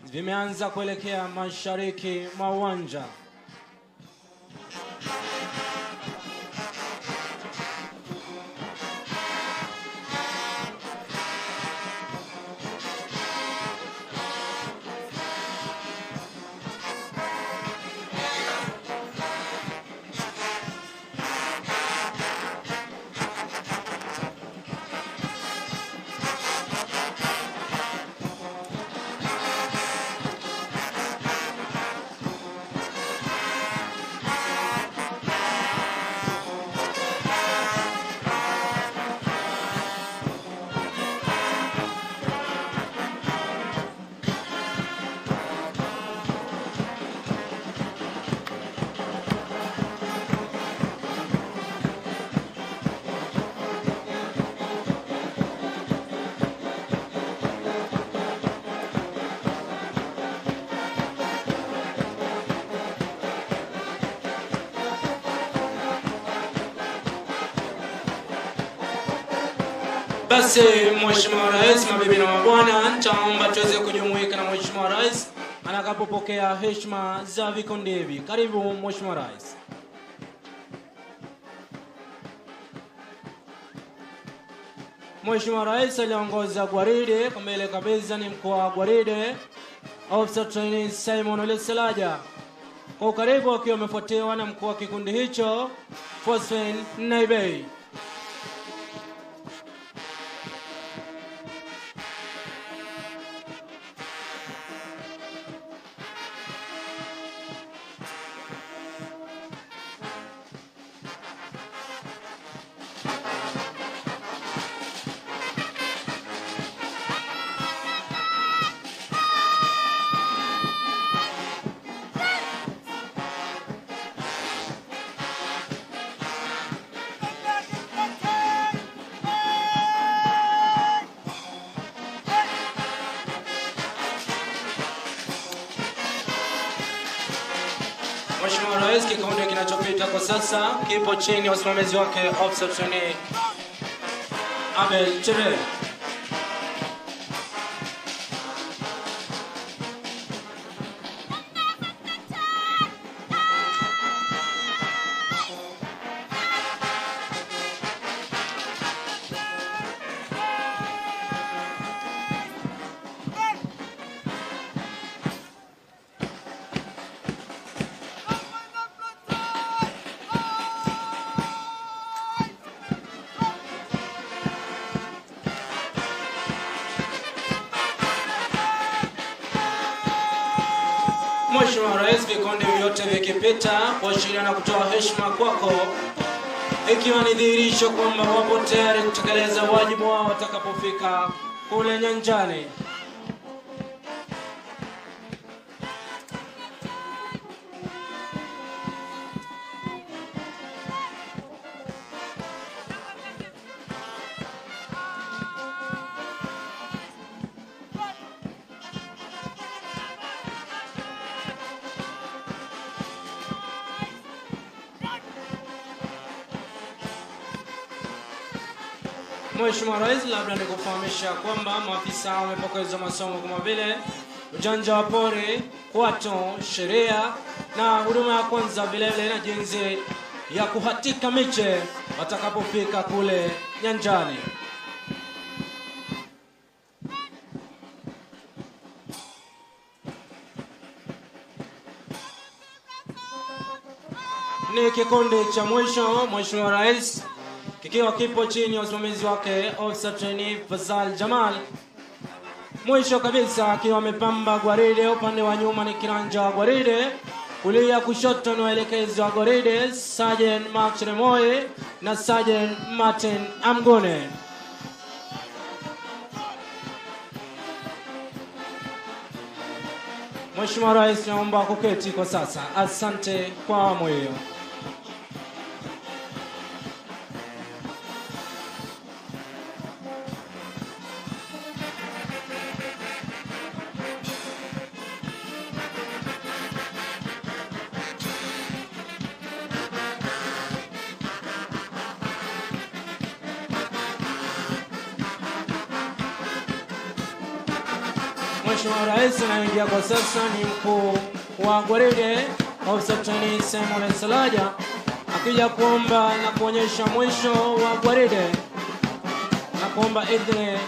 vimeanza kuelekea mashariki mwa uwanja. Basi Mheshimiwa Rais, mabibi na mabwana, nitaomba tuweze kujumuika na Mheshimiwa Rais anakapopokea heshima za vikundi hivi. Karibu Mheshimiwa Rais. Mheshimiwa Rais aliongoza gwaride kwa mbele kabisa ni mkuu wa gwaride Officer Trainees Simon Olesalaja. Kwa ukaribu akiwa amefuatiwa na mkuu wa kikundi hicho Fosfen Naibei. Mheshimiwa Rais, kikundi kinachopita kwa sasa kipo chini ya usimamizi wake Officer Trainee Abel Chere. Mheshimiwa Rais, vikundi vyote vikipita kuashiria na kutoa heshima kwako, ikiwa ni dhihirisho kwamba wapo tayari kutekeleza wajibu wao watakapofika kule nyanjani. Mheshimiwa Rais, labda nikufahamisha kwamba maafisa wamepokezwa masomo kama vile ujanja wa pori, kwato, sheria na huduma ya kwanza, vile vile na jinsi ya kuhatika miche watakapofika kule nyanjani. Kile kikundi cha mwisho, Mheshimiwa Rais, kikiwa kipo chini ya usimamizi wake Officer Trainee Fazal Jamal. Mwisho kabisa akiwa amepamba gwaride, upande wa nyuma ni kiranja wa gwaride, kulia kushoto ni waelekezi wa gwaride, Sergeant Mark Cheremoe na Sergeant Martin Amgone. Mheshimiwa Rais, naomba kuketi kwa sasa. Asante kwa awamu hiyo. Mheshimiwa Rais anaingia kwa sasa ni mkuu wa gwaride Officer Trainee Simon Ensalaja, akija kuomba na kuonyesha mwisho wa gwaride na kuomba idhini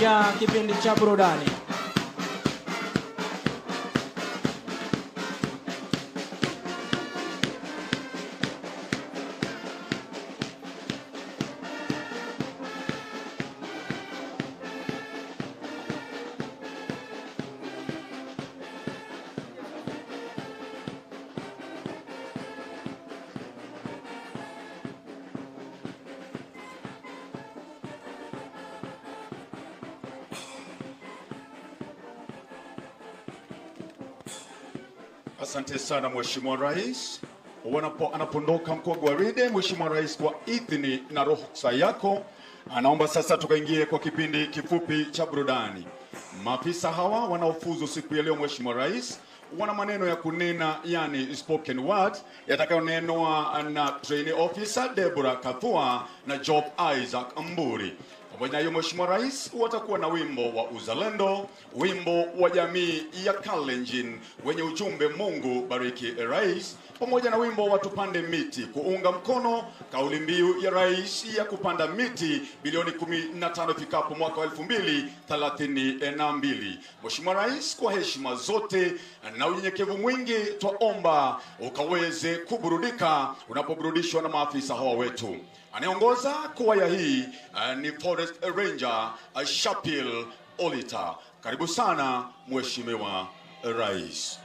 ya kipindi cha burudani. Asante sana Mheshimiwa Rais. Anapondoka mkuu wa gwaride, Mheshimiwa Rais, kwa idhini na ruhusa yako, anaomba sasa tukaingie kwa kipindi kifupi cha burudani. Maafisa hawa wanaofuzu siku ya leo, Mheshimiwa Rais, wana maneno ya kunena, yani spoken word, yatakayonenwa na Trainee Officer Deborah Kathua na Job Isaac Mburi. Pamoja na hiyo, Mheshimiwa Rais, watakuwa na wimbo wa Uzalendo, wimbo wa jamii ya Kalenjin wenye ujumbe Mungu bariki Rais, pamoja na wimbo wa Tupande Miti kuunga mkono kauli mbiu ya Rais ya kupanda miti bilioni 15 ifikapo mwaka 2032. Mheshimiwa Rais, kwa heshima zote na unyenyekevu mwingi, twaomba ukaweze kuburudika unapoburudishwa na maafisa hawa wetu. Anayeongoza kwaya hii ni Forest Ranger Shapil Olita. Karibu sana Mheshimiwa Rais.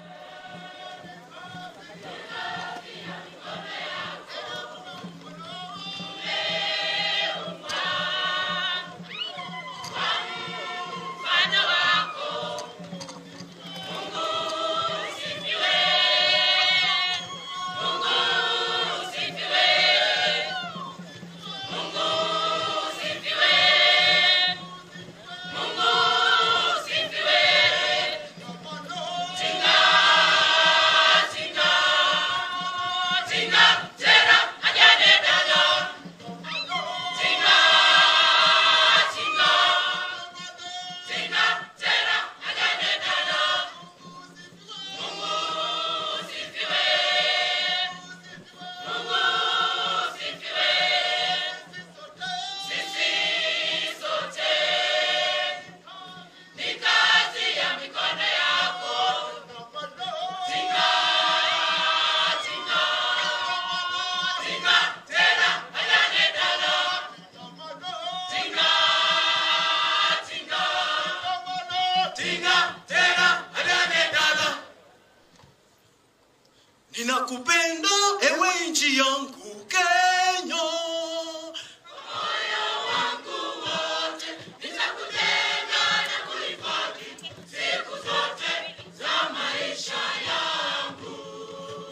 Ninakupenda ewe nchi yangu Kenya, moyo wangu wote nitakujenga na kuhifadhi siku zote za maisha yangu.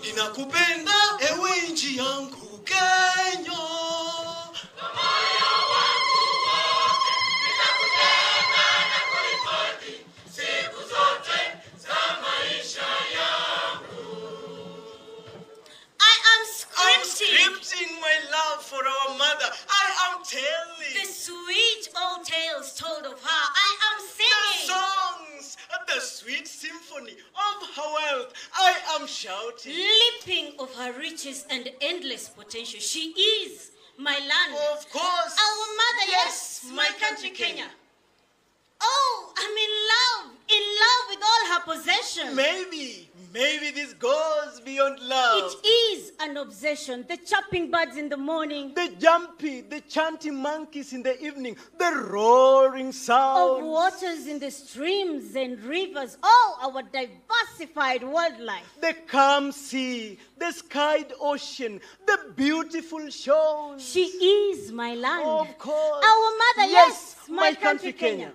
Ninakupenda ewe nchi yangu Kenya, moyo wangu wote nitakujenga na kuhifadhi siku zote za maisha yangu. I'm scripting my love for our mother. I am telling The sweet old tales told of her. I am the singing. songs, the sweet symphony of her wealth. I am shouting. Leaping of her riches and endless potential. She is my land. Of course. Our mother, yes, my country, Kenya. Oh, I'm in love with all her possessions. Maybe this goes beyond love. It is an obsession. The chirping birds in the morning. The chanting monkeys in the evening. The roaring sound. Of waters in the streams and rivers. Oh, our diversified wildlife. The calm sea. The skied ocean. The beautiful shores. She is my land. Of course. Our mother, yes, my country, Kenya.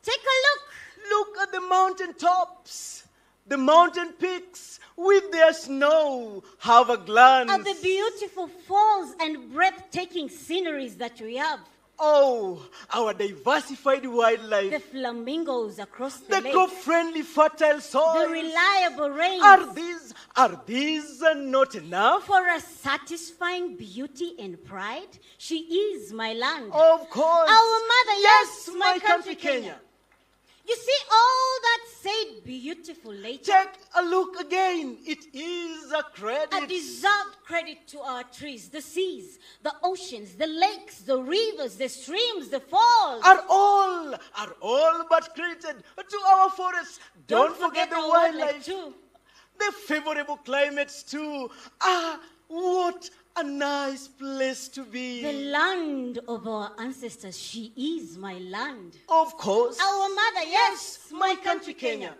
Take a look. Look at the mountain tops. The mountain peaks with their snow have a glance. At the beautiful falls and breathtaking sceneries that we have. Oh, our diversified wildlife. The flamingos across the lake. The crop-friendly fertile soil. The reliable rains. Are these not enough? For a satisfying beauty and pride, she is my land. Of course. Our mother, yes, my country, Kenya. You see all that said beautiful later? Take a look again. It is a credit. A deserved credit to our trees, the seas, the oceans, the lakes, the rivers, the streams, the falls. Are all but credited to our forests. Don't forget the wildlife too. The favorable climates too. What a nice place to be. The land of our ancestors. She is my land. Of course. Our mother, yes, my country, Kenya.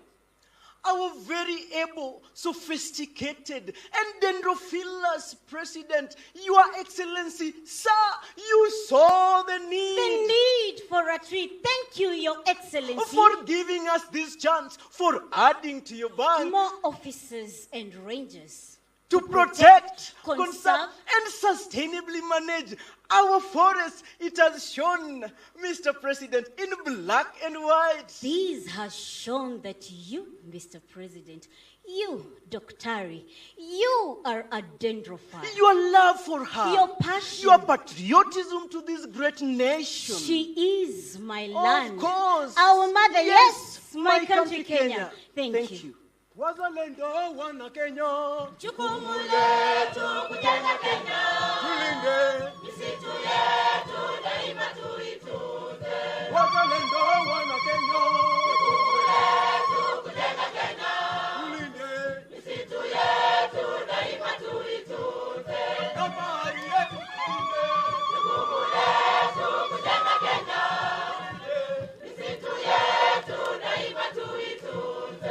Our very able, sophisticated, and dendrophilous president, Your Excellency, sir, you saw the need. The need for a tree. Thank you, Your Excellency. For giving us this chance, for adding to your bank. More officers and rangers. To protect, conserve, and sustainably manage our forests. It has shown, Mr. President, in black and white. This has shown that you, Mr. President, you, Doctari, you are a dendrophile. Your love for her. Your passion. Your patriotism to this great nation. She is my land. Of course. Our mother, yes, my country, Kenya. Thank you. Uzalendo wana Kenya. Jukumu letu kujenga Kenya. Tulinde misitu yetu daima tuitunze. Uzalendo wana Kenya. Jukumu letu kujenga Kenya. Tulinde misitu yetu daima tuitunze. Bahari yetu tulinde. Jukumu letu kujenga Kenya. Misitu yetu daima tuitunze.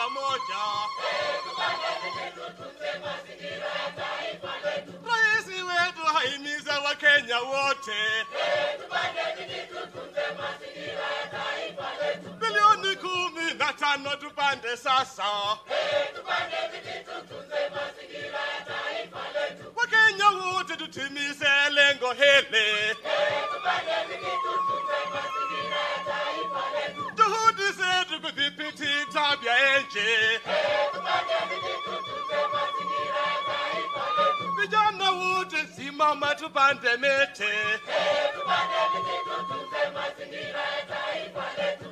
pamoja. Rais wetu haimiza Wakenya wote. Bilioni 15 tupande sasa. Wakenya wote tutimize lengo hili. Juhudi zetu kudhibiti tabia nchi. Vijana wote simama tupande miti.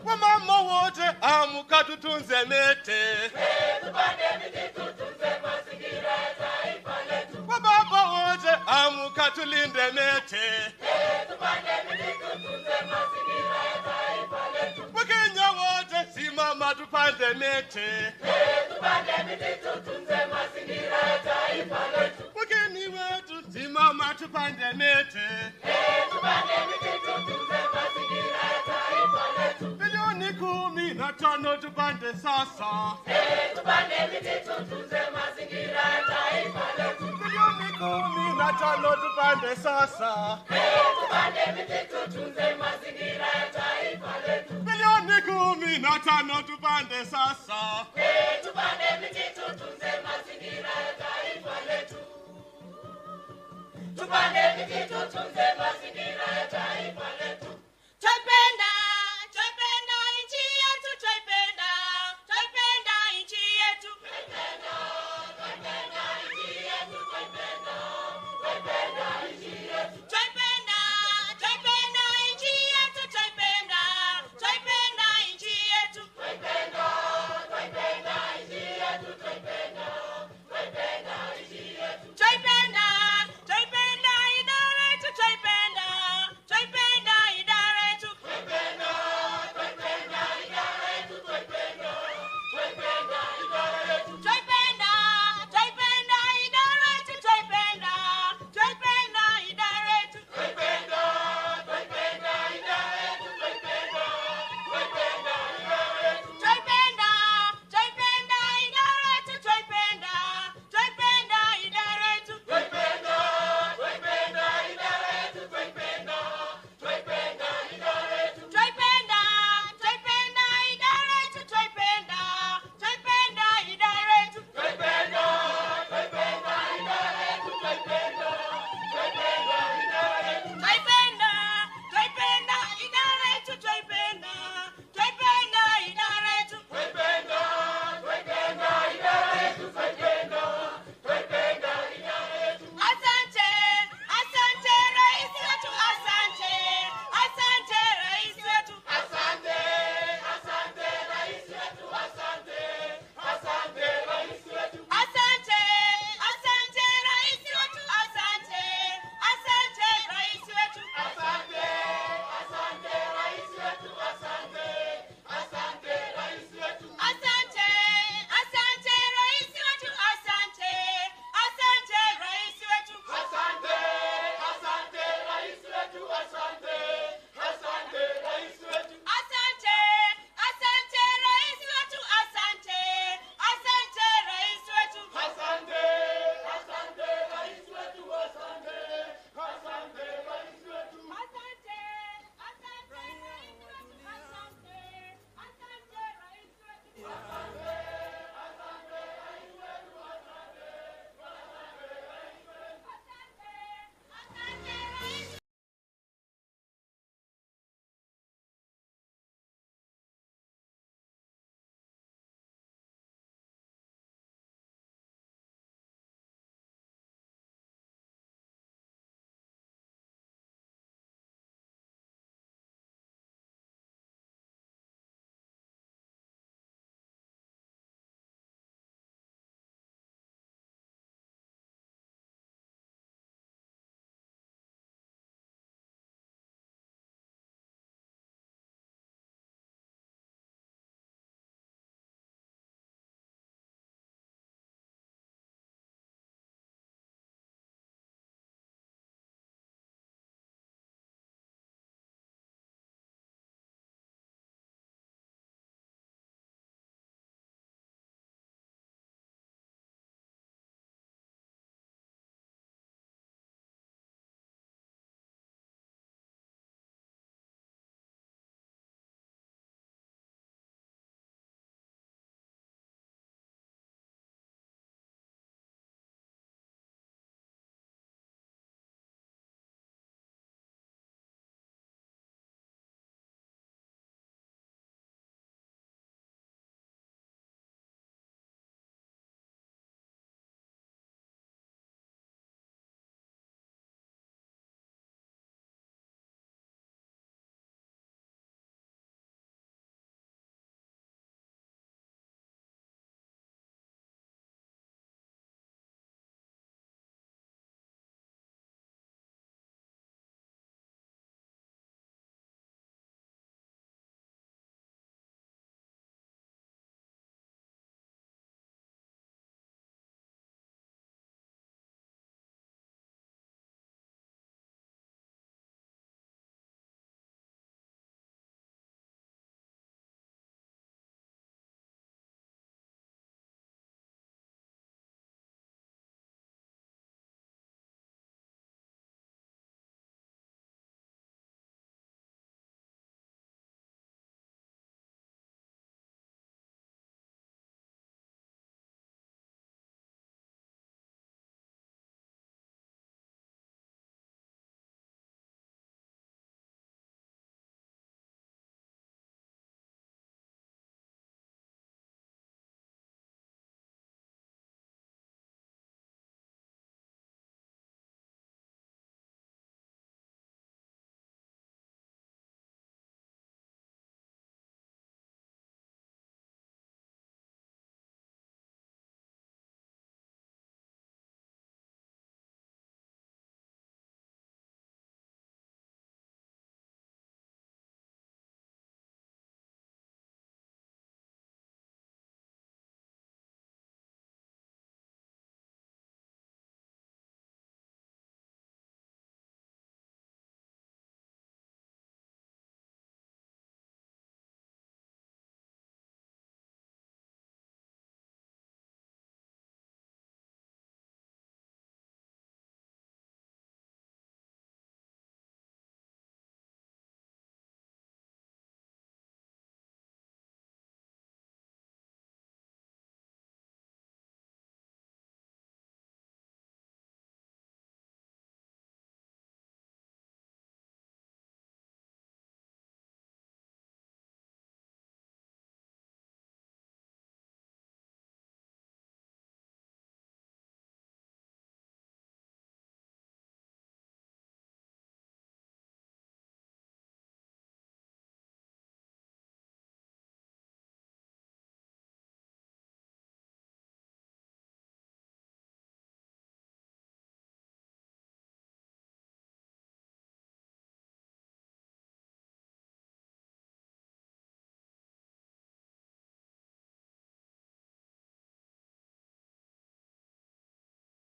Wamama wote amka tutunze miti. Wababa wote amka tulinde miti. Wakenya wote simama tupande miti. Wakenya wetu simama tupande miti. Bilioni 15 tupande sasa. Bilioni 15 tupande sasa. Bilioni 15 tupande sasa. Tupande miti tutunze mazingira ya taifa letu.